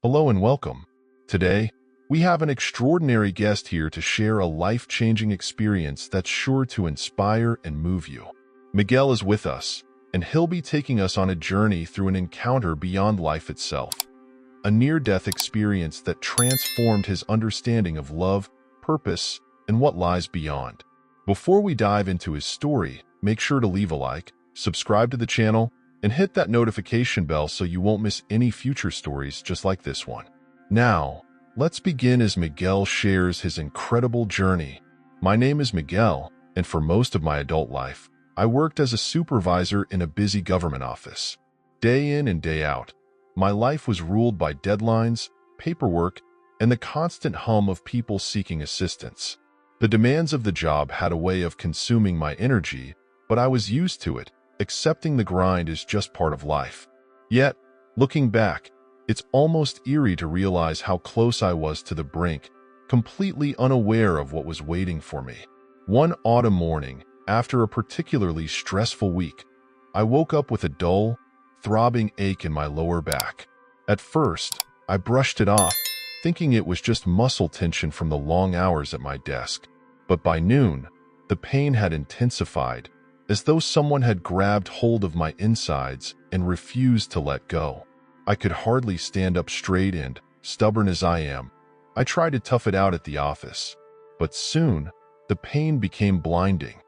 Hello and welcome. Today, we have an extraordinary guest here to share a life-changing experience that's sure to inspire and move you. Miguel is with us, and he'll be taking us on a journey through an encounter beyond life itself. A near-death experience that transformed his understanding of love, purpose, and what lies beyond. Before we dive into his story, make sure to leave a like, subscribe to the channel, and hit that notification bell so you won't miss any future stories just like this one. Now, let's begin as Miguel shares his incredible journey. My name is Miguel, and for most of my adult life, I worked as a supervisor in a busy government office. Day in and day out, my life was ruled by deadlines, paperwork, and the constant hum of people seeking assistance. The demands of the job had a way of consuming my energy, but I was used to it, accepting the grind is just part of life. Yet, looking back, it's almost eerie to realize how close I was to the brink, completely unaware of what was waiting for me. One autumn morning, after a particularly stressful week, I woke up with a dull, throbbing ache in my lower back. At first, I brushed it off, thinking it was just muscle tension from the long hours at my desk. But by noon, the pain had intensified, as though someone had grabbed hold of my insides and refused to let go. I could hardly stand up straight and, stubborn as I am, I tried to tough it out at the office. But soon, the pain became blinding.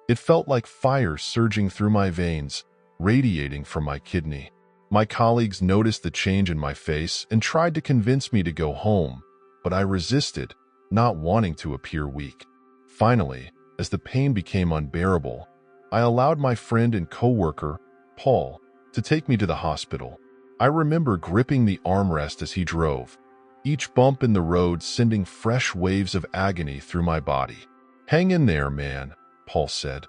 It felt like fire surging through my veins, radiating from my kidney. My colleagues noticed the change in my face and tried to convince me to go home, but I resisted, not wanting to appear weak. Finally, as the pain became unbearable, I allowed my friend and coworker, Paul, to take me to the hospital. I remember gripping the armrest as he drove, each bump in the road sending fresh waves of agony through my body. "Hang in there, man," Paul said.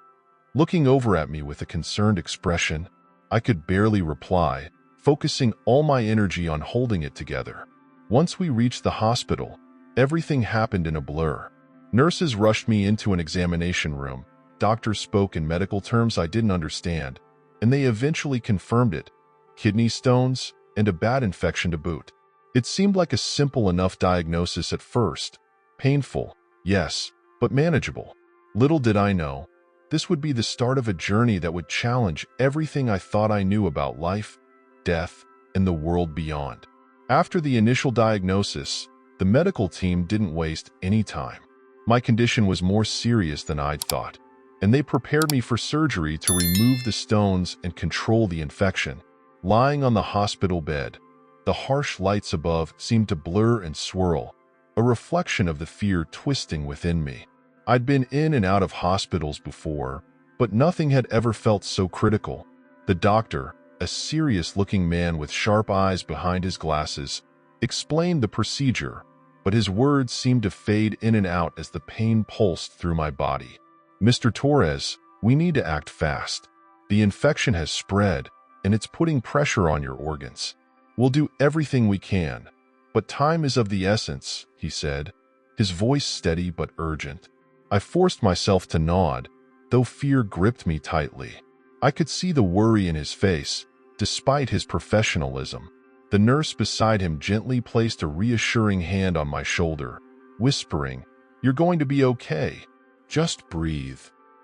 Looking over at me with a concerned expression, I could barely reply, focusing all my energy on holding it together. Once we reached the hospital, everything happened in a blur. Nurses rushed me into an examination room. Doctors spoke in medical terms I didn't understand, and they eventually confirmed it: kidney stones and a bad infection to boot. It seemed like a simple enough diagnosis at first. Painful, yes, but manageable. Little did I know, this would be the start of a journey that would challenge everything I thought I knew about life, death, and the world beyond. After the initial diagnosis, the medical team didn't waste any time. My condition was more serious than I'd thought, and they prepared me for surgery to remove the stones and control the infection. Lying on the hospital bed, the harsh lights above seemed to blur and swirl, a reflection of the fear twisting within me. I'd been in and out of hospitals before, but nothing had ever felt so critical. The doctor, a serious-looking man with sharp eyes behind his glasses, explained the procedure, but his words seemed to fade in and out as the pain pulsed through my body. "Mr. Torres, we need to act fast. The infection has spread, and it's putting pressure on your organs. We'll do everything we can, but time is of the essence," he said, his voice steady but urgent. I forced myself to nod, though fear gripped me tightly. I could see the worry in his face, despite his professionalism. The nurse beside him gently placed a reassuring hand on my shoulder, whispering, "You're going to be okay. Just breathe."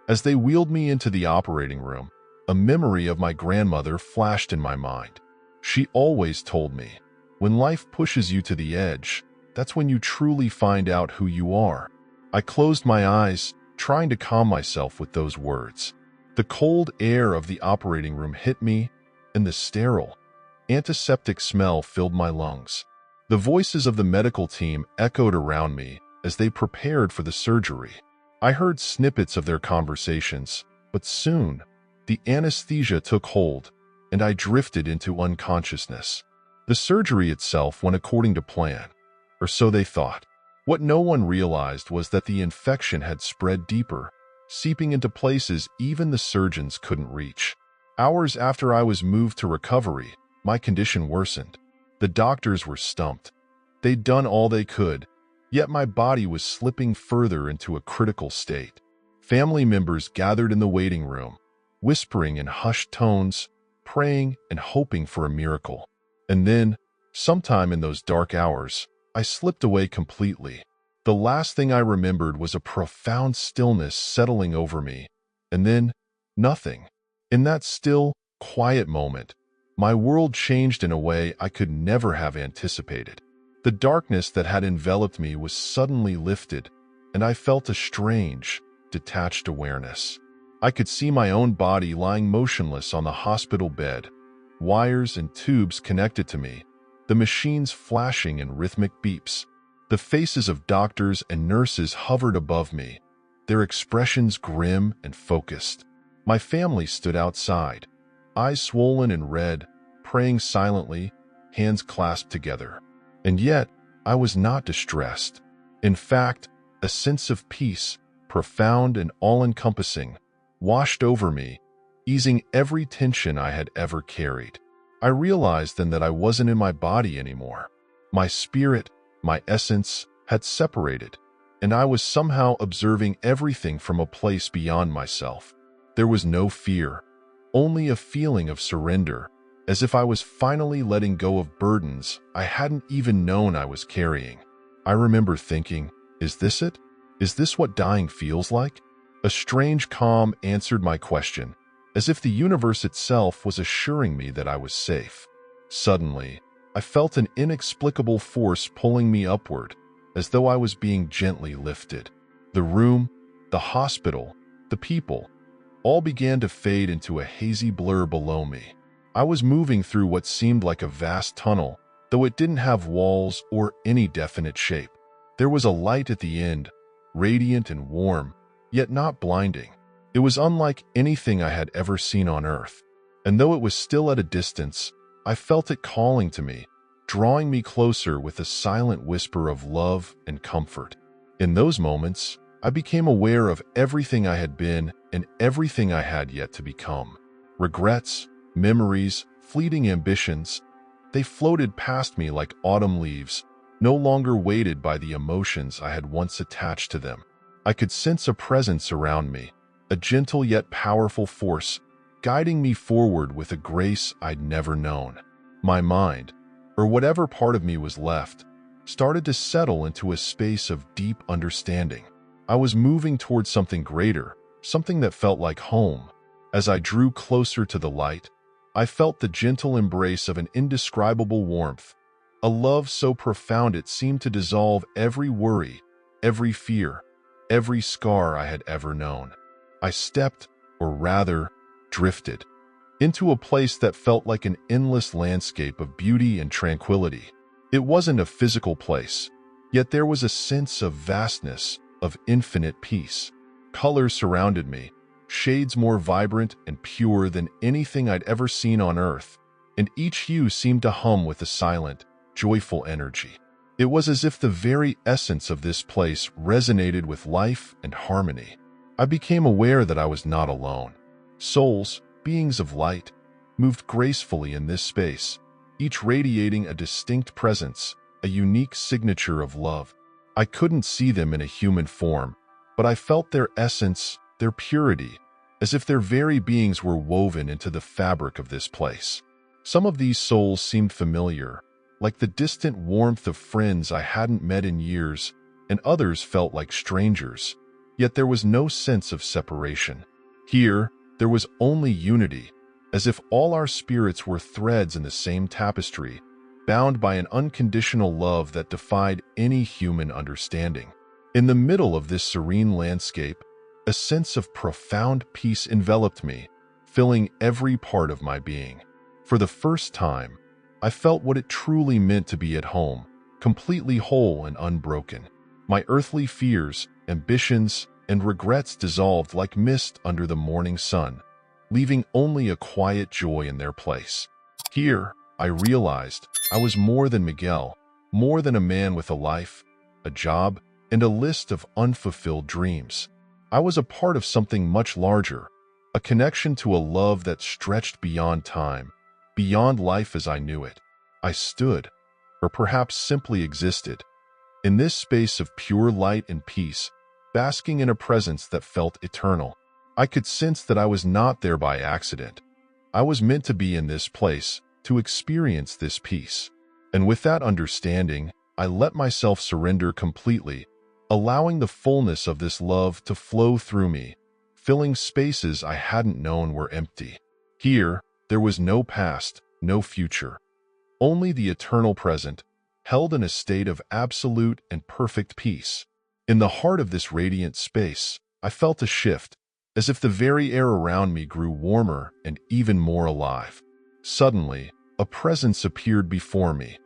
As they wheeled me into the operating room, a memory of my grandmother flashed in my mind. She always told me, when life pushes you to the edge, that's when you truly find out who you are. I closed my eyes, trying to calm myself with those words. The cold air of the operating room hit me, and the sterile, antiseptic smell filled my lungs. The voices of the medical team echoed around me as they prepared for the surgery. I heard snippets of their conversations, but soon, the anesthesia took hold, and I drifted into unconsciousness. The surgery itself went according to plan, or so they thought. What no one realized was that the infection had spread deeper, seeping into places even the surgeons couldn't reach. Hours after I was moved to recovery, my condition worsened. The doctors were stumped. They'd done all they could, yet my body was slipping further into a critical state. Family members gathered in the waiting room, whispering in hushed tones, praying and hoping for a miracle. And then, Sometime in those dark hours, I slipped away completely. The last thing I remembered was a profound stillness settling over me, and then nothing. In that still, quiet moment, my world changed in a way I could never have anticipated. The darkness that had enveloped me was suddenly lifted, and I felt a strange, detached awareness. I could see my own body lying motionless on the hospital bed, wires and tubes connected to me, the machines flashing in rhythmic beeps. The faces of doctors and nurses hovered above me, their expressions grim and focused. My family stood outside, eyes swollen and red, praying silently, hands clasped together. And yet, I was not distressed. In fact, a sense of peace, profound and all-encompassing, washed over me, easing every tension I had ever carried. I realized then that I wasn't in my body anymore. My spirit, my essence, had separated, and I was somehow observing everything from a place beyond myself. There was no fear, only a feeling of surrender, as if I was finally letting go of burdens I hadn't even known I was carrying. I remember thinking, is this it? Is this what dying feels like? A strange calm answered my question, as if the universe itself was assuring me that I was safe. Suddenly, I felt an inexplicable force pulling me upward, as though I was being gently lifted. The room, the hospital, the people, all began to fade into a hazy blur below me. I was moving through what seemed like a vast tunnel, though it didn't have walls or any definite shape. There was a light at the end, radiant and warm, yet not blinding. It was unlike anything I had ever seen on Earth, and though it was still at a distance, I felt it calling to me, drawing me closer with a silent whisper of love and comfort. In those moments, I became aware of everything I had been and everything I had yet to become. Regrets, memories, fleeting ambitions, they floated past me like autumn leaves, no longer weighted by the emotions I had once attached to them. I could sense a presence around me, a gentle yet powerful force, guiding me forward with a grace I'd never known. My mind, or whatever part of me was left, started to settle into a space of deep understanding. I was moving towards something greater, something that felt like home. As I drew closer to the light, I felt the gentle embrace of an indescribable warmth, a love so profound it seemed to dissolve every worry, every fear, every scar I had ever known. I stepped, or rather, drifted, into a place that felt like an endless landscape of beauty and tranquility. It wasn't a physical place, yet there was a sense of vastness, of infinite peace. Colors surrounded me, shades more vibrant and pure than anything I'd ever seen on Earth, and each hue seemed to hum with a silent, joyful energy. It was as if the very essence of this place resonated with life and harmony. I became aware that I was not alone. Souls, beings of light, moved gracefully in this space, each radiating a distinct presence, a unique signature of love. I couldn't see them in a human form, but I felt their essence, their purity, as if their very beings were woven into the fabric of this place. Some of these souls seemed familiar, like the distant warmth of friends I hadn't met in years, and others felt like strangers, yet there was no sense of separation. Here, there was only unity, as if all our spirits were threads in the same tapestry, bound by an unconditional love that defied any human understanding. In the middle of this serene landscape, a sense of profound peace enveloped me, filling every part of my being. For the first time, I felt what it truly meant to be at home, completely whole and unbroken. My earthly fears, ambitions, and regrets dissolved like mist under the morning sun, leaving only a quiet joy in their place. Here, I realized I was more than Miguel, more than a man with a life, a job, and a list of unfulfilled dreams. I was a part of something much larger, a connection to a love that stretched beyond time, beyond life as I knew it. I stood, or perhaps simply existed, in this space of pure light and peace, basking in a presence that felt eternal. I could sense that I was not there by accident. I was meant to be in this place, to experience this peace. And with that understanding, I let myself surrender completely, allowing the fullness of this love to flow through me, filling spaces I hadn't known were empty. Here, there was no past, no future, only the eternal present, held in a state of absolute and perfect peace. In the heart of this radiant space, I felt a shift, as if the very air around me grew warmer and even more alive. Suddenly, a presence appeared before me,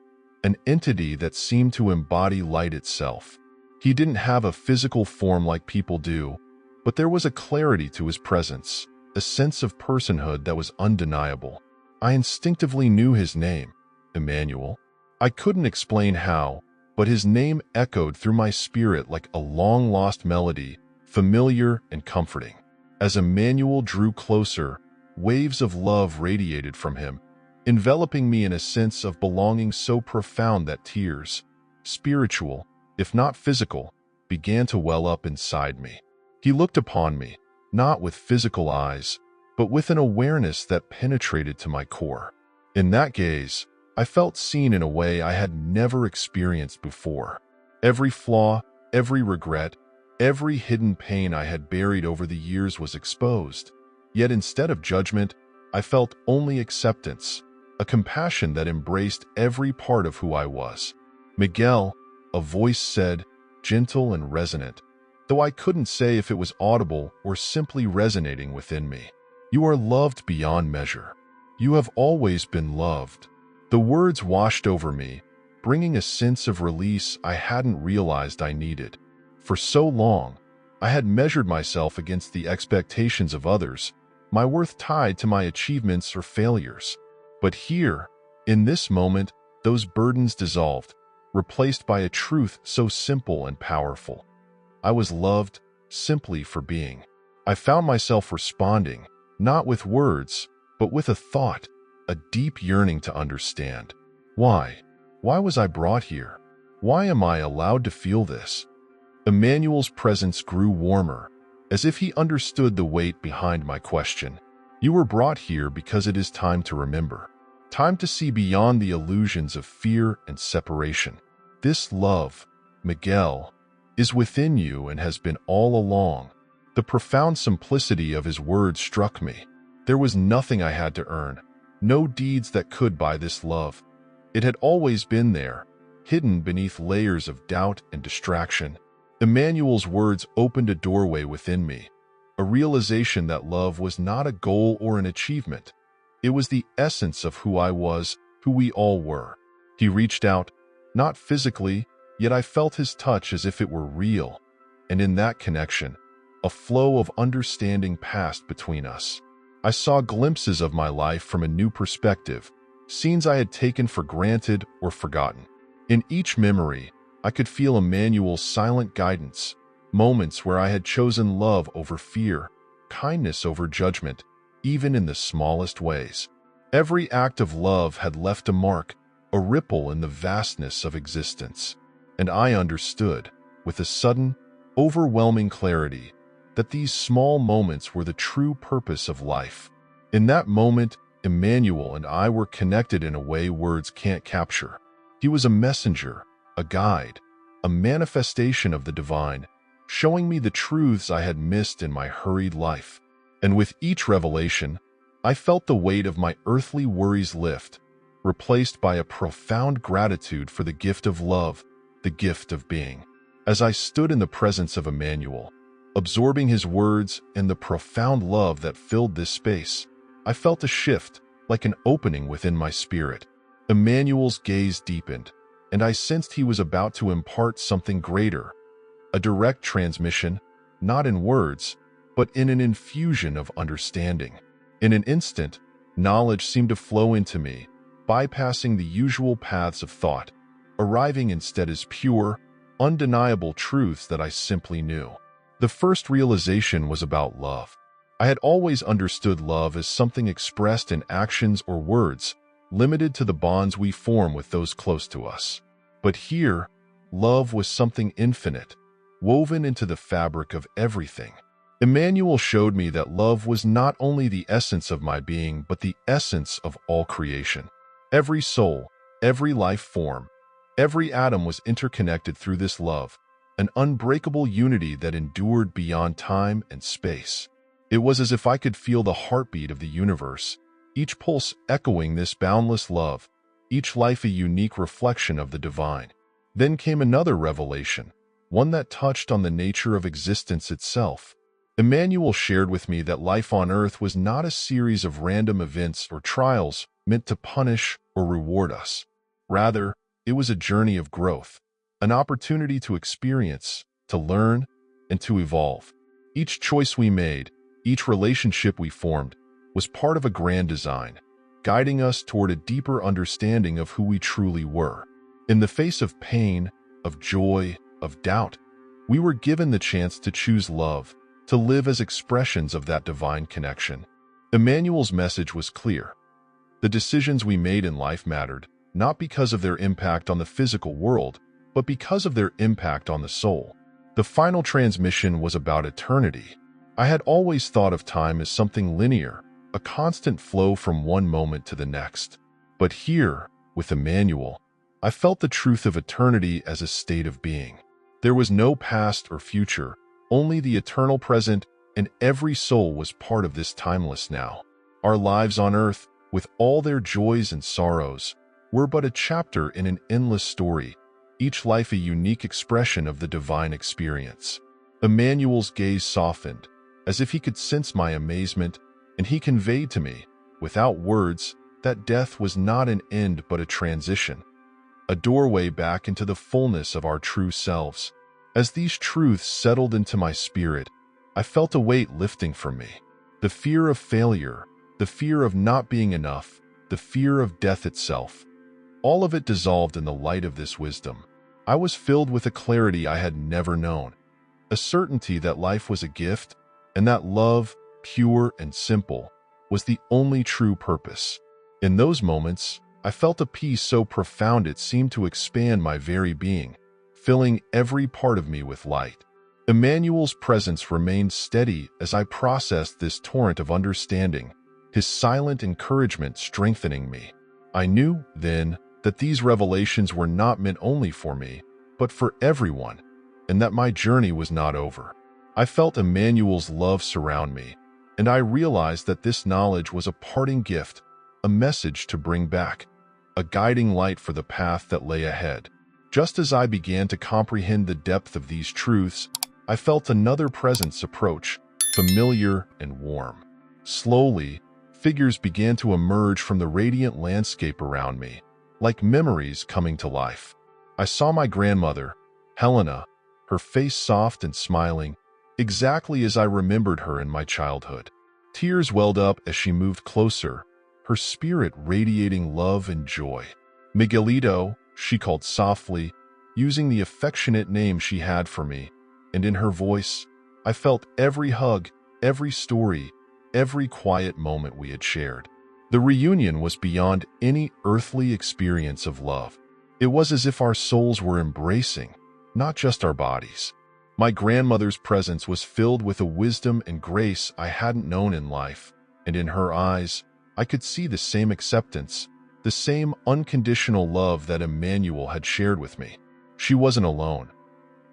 an entity that seemed to embody light itself. He didn't have a physical form like people do, but there was a clarity to his presence, a sense of personhood that was undeniable. I instinctively knew his name, Emmanuel. I couldn't explain how, but his name echoed through my spirit like a long-lost melody, familiar and comforting. As Emmanuel drew closer, waves of love radiated from him, enveloping me in a sense of belonging so profound that tears, spiritual, if not physical, began to well up inside me. He looked upon me, not with physical eyes, but with an awareness that penetrated to my core. In that gaze, I felt seen in a way I had never experienced before. Every flaw, every regret, every hidden pain I had buried over the years was exposed. Yet instead of judgment, I felt only acceptance, a compassion that embraced every part of who I was. "Miguel," a voice said, gentle and resonant, though I couldn't say if it was audible or simply resonating within me. "You are loved beyond measure. You have always been loved." The words washed over me, bringing a sense of release I hadn't realized I needed. For so long, I had measured myself against the expectations of others, my worth tied to my achievements or failures. But here, in this moment, those burdens dissolved, replaced by a truth so simple and powerful. I was loved simply for being. I found myself responding, not with words, but with a thought, a deep yearning to understand. Why? Why was I brought here? Why am I allowed to feel this? Emmanuel's presence grew warmer, as if he understood the weight behind my question. "You were brought here because it is time to remember. Time to see beyond the illusions of fear and separation. This love, Miguel, is within you and has been all along." The profound simplicity of his words struck me. There was nothing I had to earn, no deeds that could buy this love. It had always been there, hidden beneath layers of doubt and distraction. Emmanuel's words opened a doorway within me, a realization that love was not a goal or an achievement. It was the essence of who I was, who we all were. He reached out, not physically, yet I felt his touch as if it were real. And in that connection, a flow of understanding passed between us. I saw glimpses of my life from a new perspective, scenes I had taken for granted or forgotten. In each memory, I could feel Emmanuel's silent guidance, moments where I had chosen love over fear, kindness over judgment, even in the smallest ways. Every act of love had left a mark, a ripple in the vastness of existence. And I understood, with a sudden, overwhelming clarity, that these small moments were the true purpose of life. In that moment, Emmanuel and I were connected in a way words can't capture. He was a messenger, a guide, a manifestation of the divine, showing me the truths I had missed in my hurried life. And with each revelation, I felt the weight of my earthly worries lift, replaced by a profound gratitude for the gift of love, the gift of being. As I stood in the presence of Emmanuel, absorbing his words and the profound love that filled this space, I felt a shift, like an opening within my spirit. Emmanuel's gaze deepened, and I sensed he was about to impart something greater, a direct transmission, not in words, but in an infusion of understanding. In an instant, knowledge seemed to flow into me, bypassing the usual paths of thought, arriving instead as pure, undeniable truths that I simply knew. The first realization was about love. I had always understood love as something expressed in actions or words, limited to the bonds we form with those close to us. But here, love was something infinite, woven into the fabric of everything. Emmanuel showed me that love was not only the essence of my being, but the essence of all creation. Every soul, every life form, every atom was interconnected through this love, an unbreakable unity that endured beyond time and space. It was as if I could feel the heartbeat of the universe, each pulse echoing this boundless love, each life a unique reflection of the divine. Then came another revelation, one that touched on the nature of existence itself. Emmanuel shared with me that life on earth was not a series of random events or trials meant to punish or reward us. Rather, it was a journey of growth, an opportunity to experience, to learn, and to evolve. Each choice we made, each relationship we formed, was part of a grand design, guiding us toward a deeper understanding of who we truly were. In the face of pain, of joy, of doubt, we were given the chance to choose love, to live as expressions of that divine connection. Emmanuel's message was clear. The decisions we made in life mattered, not because of their impact on the physical world, but because of their impact on the soul. The final transmission was about eternity. I had always thought of time as something linear, a constant flow from one moment to the next. But here, with Emmanuel, I felt the truth of eternity as a state of being. There was no past or future, only the eternal present, and every soul was part of this timeless now. Our lives on earth, with all their joys and sorrows, were but a chapter in an endless story, each life a unique expression of the divine experience. Emmanuel's gaze softened, as if he could sense my amazement, and he conveyed to me, without words, that death was not an end but a transition, a doorway back into the fullness of our true selves. As these truths settled into my spirit, I felt a weight lifting from me. The fear of failure, the fear of not being enough, the fear of death itself. All of it dissolved in the light of this wisdom. I was filled with a clarity I had never known, a certainty that life was a gift, and that love, pure and simple, was the only true purpose. In those moments, I felt a peace so profound it seemed to expand my very being, filling every part of me with light. Emmanuel's presence remained steady as I processed this torrent of understanding, his silent encouragement strengthening me. I knew, then, that these revelations were not meant only for me, but for everyone, and that my journey was not over. I felt Emmanuel's love surround me, and I realized that this knowledge was a parting gift, a message to bring back, a guiding light for the path that lay ahead. Just as I began to comprehend the depth of these truths, I felt another presence approach, familiar and warm. Slowly, figures began to emerge from the radiant landscape around me, like memories coming to life. I saw my grandmother, Helena, her face soft and smiling, exactly as I remembered her in my childhood. Tears welled up as she moved closer, her spirit radiating love and joy. Miguelito, she called softly, using the affectionate name she had for me, and in her voice, I felt every hug, every story, every quiet moment we had shared. The reunion was beyond any earthly experience of love. It was as if our souls were embracing, not just our bodies. My grandmother's presence was filled with a wisdom and grace I hadn't known in life, and in her eyes, I could see the same acceptance, the same unconditional love that Emmanuel had shared with me. She wasn't alone.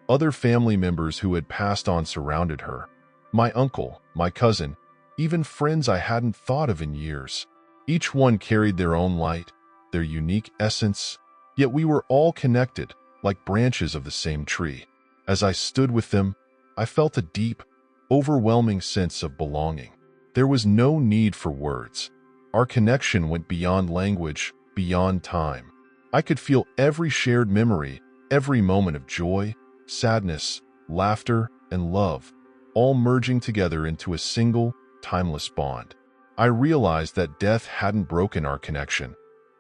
Other family members who had passed on surrounded her. My uncle, my cousin, even friends I hadn't thought of in years. Each one carried their own light, their unique essence, yet we were all connected, like branches of the same tree. As I stood with them, I felt a deep, overwhelming sense of belonging. There was no need for words. Our connection went beyond language, beyond time. I could feel every shared memory, every moment of joy, sadness, laughter, and love, all merging together into a single, timeless bond. I realized that death hadn't broken our connection.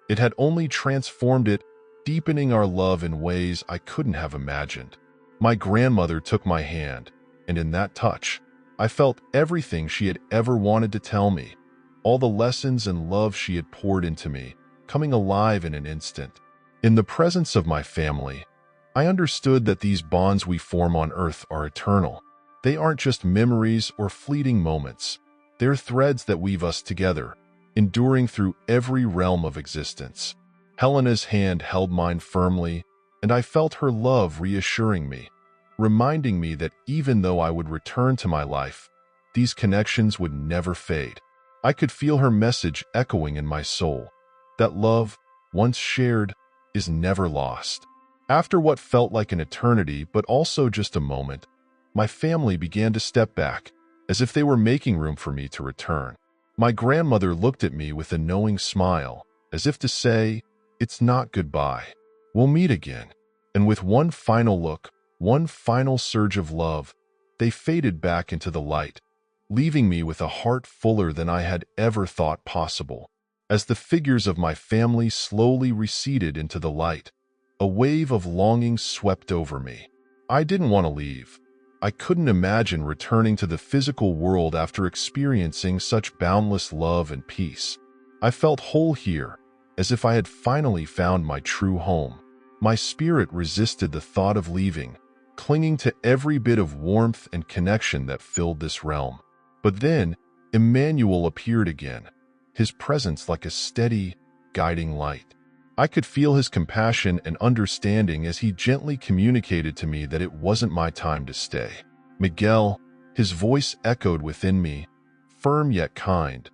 It had only transformed it, deepening our love in ways I couldn't have imagined. My grandmother took my hand, and in that touch, I felt everything she had ever wanted to tell me, all the lessons and love she had poured into me, coming alive in an instant. In the presence of my family, I understood that these bonds we form on earth are eternal. They aren't just memories or fleeting moments. They're threads that weave us together, enduring through every realm of existence. Helena's hand held mine firmly, and I felt her love reassuring me, reminding me that even though I would return to my life, these connections would never fade. I could feel her message echoing in my soul, that love, once shared, is never lost. After what felt like an eternity but also just a moment, my family began to step back, as if they were making room for me to return. My grandmother looked at me with a knowing smile, as if to say, "It's not goodbye. We'll meet again." And with one final look, one final surge of love, they faded back into the light, leaving me with a heart fuller than I had ever thought possible. As the figures of my family slowly receded into the light, a wave of longing swept over me. I didn't want to leave. I couldn't imagine returning to the physical world after experiencing such boundless love and peace. I felt whole here, as if I had finally found my true home. My spirit resisted the thought of leaving, clinging to every bit of warmth and connection that filled this realm. But then, Emmanuel appeared again, his presence like a steady, guiding light. I could feel his compassion and understanding as he gently communicated to me that it wasn't my time to stay. "Miguel," his voice echoed within me, firm yet kind.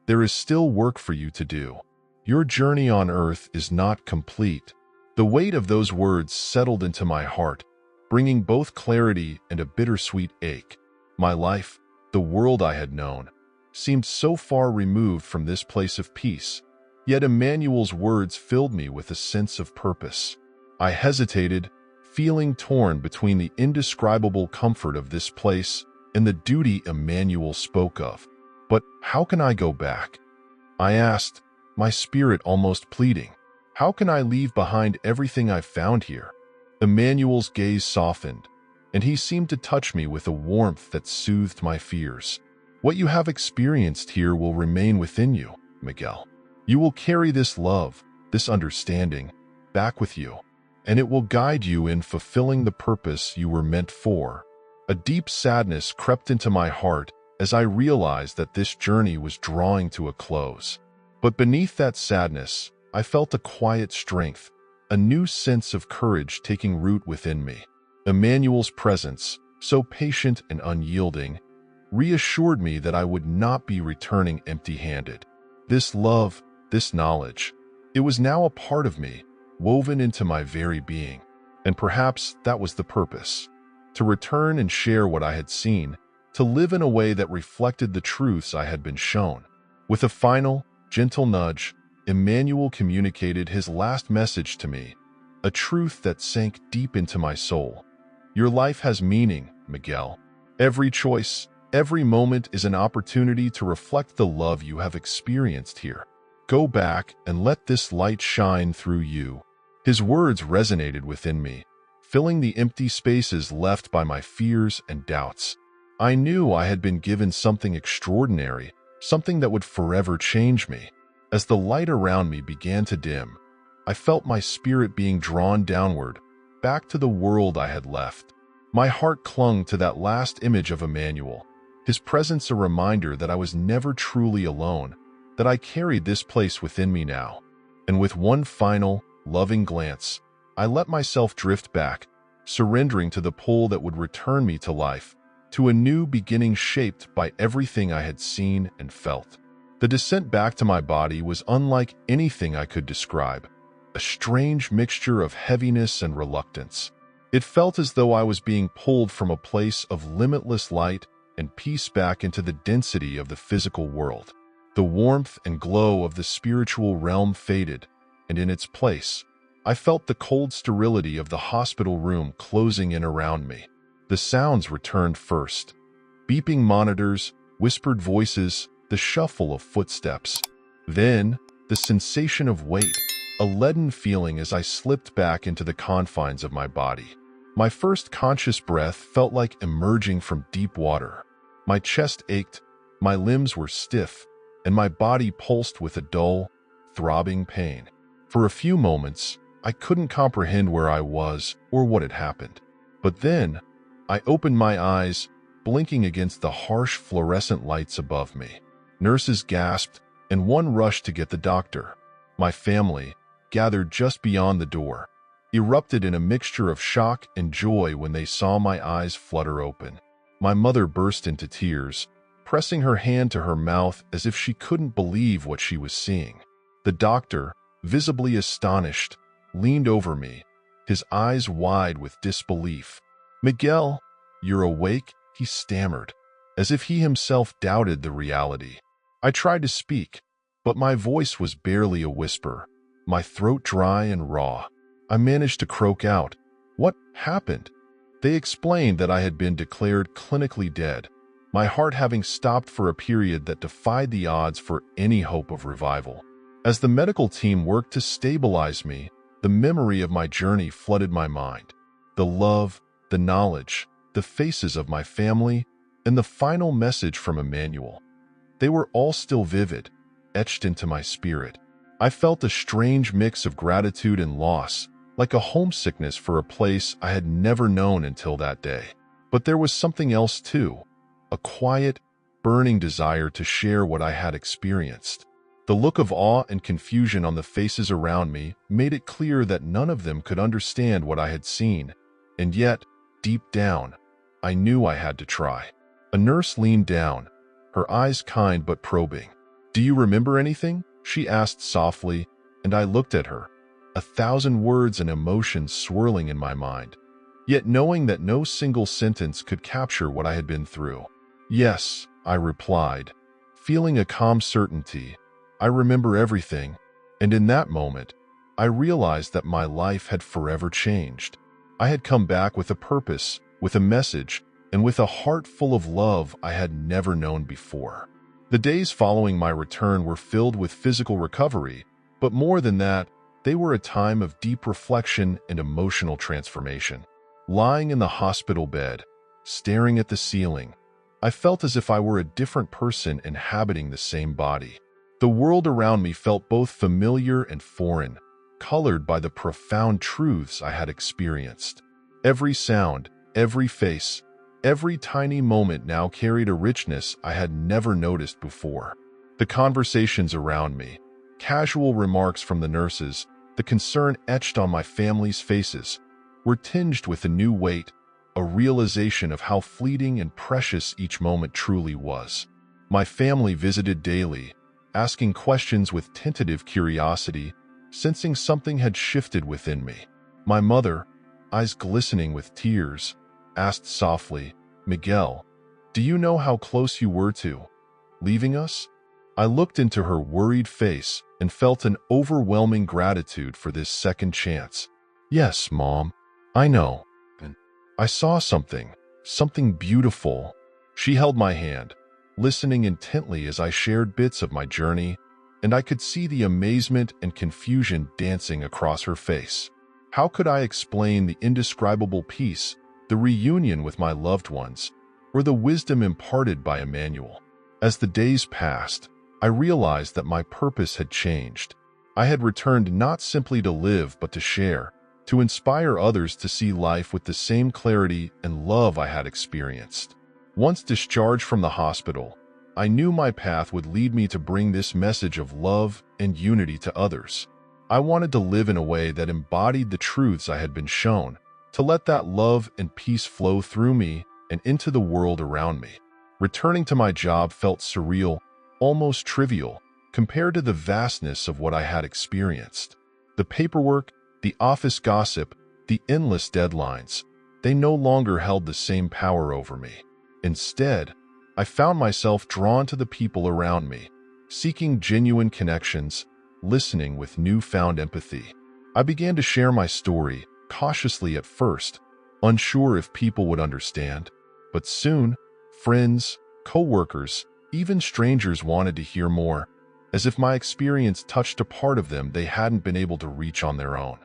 "There is still work for you to do. Your journey on earth is not complete." The weight of those words settled into my heart, bringing both clarity and a bittersweet ache. My life, the world I had known, seemed so far removed from this place of peace. Yet Emmanuel's words filled me with a sense of purpose. I hesitated, feeling torn between the indescribable comfort of this place and the duty Emmanuel spoke of. "But how can I go back?" I asked, my spirit almost pleading. "How can I leave behind everything I've found here?" Emmanuel's gaze softened, and he seemed to touch me with a warmth that soothed my fears. "What you have experienced here will remain within you, Miguel. You will carry this love, this understanding, back with you, and it will guide you in fulfilling the purpose you were meant for." A deep sadness crept into my heart as I realized that this journey was drawing to a close. But beneath that sadness, I felt a quiet strength, a new sense of courage taking root within me. Emmanuel's presence, so patient and unyielding, reassured me that I would not be returning empty-handed. This love, this knowledge, it was now a part of me, woven into my very being. And perhaps that was the purpose: to return and share what I had seen, to live in a way that reflected the truths I had been shown. With a final, gentle nudge, Emmanuel communicated his last message to me, a truth that sank deep into my soul. "Your life has meaning, Miguel. Every choice, every moment is an opportunity to reflect the love you have experienced here. Go back and let this light shine through you." His words resonated within me, filling the empty spaces left by my fears and doubts. I knew I had been given something extraordinary, something that would forever change me. As the light around me began to dim, I felt my spirit being drawn downward, back to the world I had left. My heart clung to that last image of Emmanuel, his presence a reminder that I was never truly alone, that I carried this place within me now. And with one final, loving glance, I let myself drift back, surrendering to the pull that would return me to life, to a new beginning shaped by everything I had seen and felt. The descent back to my body was unlike anything I could describe, a strange mixture of heaviness and reluctance. It felt as though I was being pulled from a place of limitless light and peace back into the density of the physical world. The warmth and glow of the spiritual realm faded, and in its place, I felt the cold sterility of the hospital room closing in around me. The sounds returned first: beeping monitors, whispered voices, the shuffle of footsteps. Then, the sensation of weight, a leaden feeling as I slipped back into the confines of my body. My first conscious breath felt like emerging from deep water. My chest ached, my limbs were stiff, and my body pulsed with a dull, throbbing pain. For a few moments, I couldn't comprehend where I was or what had happened. But then, I opened my eyes, blinking against the harsh fluorescent lights above me. Nurses gasped, and one rushed to get the doctor. My family, gathered just beyond the door, erupted in a mixture of shock and joy when they saw my eyes flutter open. My mother burst into tears, pressing her hand to her mouth as if she couldn't believe what she was seeing. The doctor, visibly astonished, leaned over me, his eyes wide with disbelief. "Miguel, you're awake?" he stammered, as if he himself doubted the reality. I tried to speak, but my voice was barely a whisper, my throat dry and raw. I managed to croak out, "What happened?" They explained that I had been declared clinically dead, my heart having stopped for a period that defied the odds for any hope of revival. As the medical team worked to stabilize me, the memory of my journey flooded my mind. The love, the knowledge, the faces of my family, and the final message from Emmanuel. They were all still vivid, etched into my spirit. I felt a strange mix of gratitude and loss, like a homesickness for a place I had never known until that day. But there was something else too, a quiet, burning desire to share what I had experienced. The look of awe and confusion on the faces around me made it clear that none of them could understand what I had seen, and yet, deep down, I knew I had to try. A nurse leaned down, her eyes kind but probing. "Do you remember anything?" she asked softly, and I looked at her, 1,000 words and emotions swirling in my mind, yet knowing that no single sentence could capture what I had been through. "Yes," I replied, feeling a calm certainty. "I remember everything," and in that moment, I realized that my life had forever changed. I had come back with a purpose, with a message, and with a heart full of love I had never known before. The days following my return were filled with physical recovery, but more than that, they were a time of deep reflection and emotional transformation. Lying in the hospital bed, staring at the ceiling, I felt as if I were a different person inhabiting the same body. The world around me felt both familiar and foreign, colored by the profound truths I had experienced. Every sound, every face, every tiny moment now carried a richness I had never noticed before. The conversations around me, casual remarks from the nurses, the concern etched on my family's faces, were tinged with a new weight, a realization of how fleeting and precious each moment truly was. My family visited daily, asking questions with tentative curiosity, sensing something had shifted within me. My mother, eyes glistening with tears, asked softly, "Miguel, do you know how close you were to leaving us?" I looked into her worried face and felt an overwhelming gratitude for this second chance. "Yes, Mom, I know. I saw something beautiful." She held my hand, listening intently as I shared bits of my journey, and I could see the amazement and confusion dancing across her face. How could I explain the indescribable peace, the reunion with my loved ones, or the wisdom imparted by Emmanuel? As the days passed, I realized that my purpose had changed. I had returned not simply to live but to share, to inspire others to see life with the same clarity and love I had experienced. Once discharged from the hospital, I knew my path would lead me to bring this message of love and unity to others. I wanted to live in a way that embodied the truths I had been shown, to let that love and peace flow through me and into the world around me. Returning to my job felt surreal, almost trivial, compared to the vastness of what I had experienced. The paperwork, the office gossip, the endless deadlines, they no longer held the same power over me. Instead, I found myself drawn to the people around me, seeking genuine connections, listening with newfound empathy. I began to share my story, cautiously at first, unsure if people would understand. But soon, friends, co-workers, even strangers wanted to hear more, as if my experience touched a part of them they hadn't been able to reach on their own.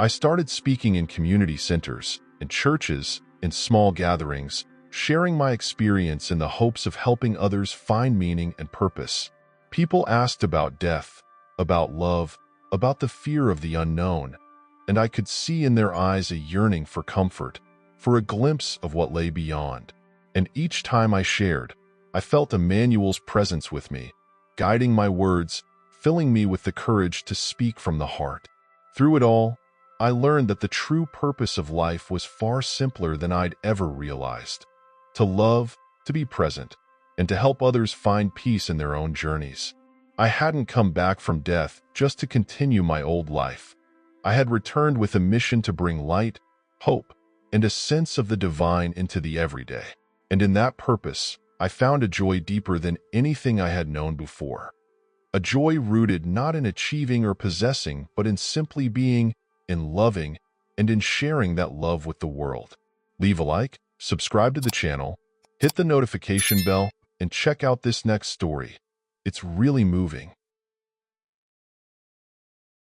I started speaking in community centers, in churches, in small gatherings, sharing my experience in the hopes of helping others find meaning and purpose. People asked about death, about love, about the fear of the unknown, and I could see in their eyes a yearning for comfort, for a glimpse of what lay beyond. And each time I shared, I felt Emmanuel's presence with me, guiding my words, filling me with the courage to speak from the heart. Through it all, I learned that the true purpose of life was far simpler than I'd ever realized. To love, to be present, and to help others find peace in their own journeys. I hadn't come back from death just to continue my old life. I had returned with a mission to bring light, hope, and a sense of the divine into the everyday. And in that purpose, I found a joy deeper than anything I had known before. A joy rooted not in achieving or possessing, but in simply being, in loving, and in sharing that love with the world. Leave a like, subscribe to the channel, hit the notification bell, and check out this next story. It's really moving.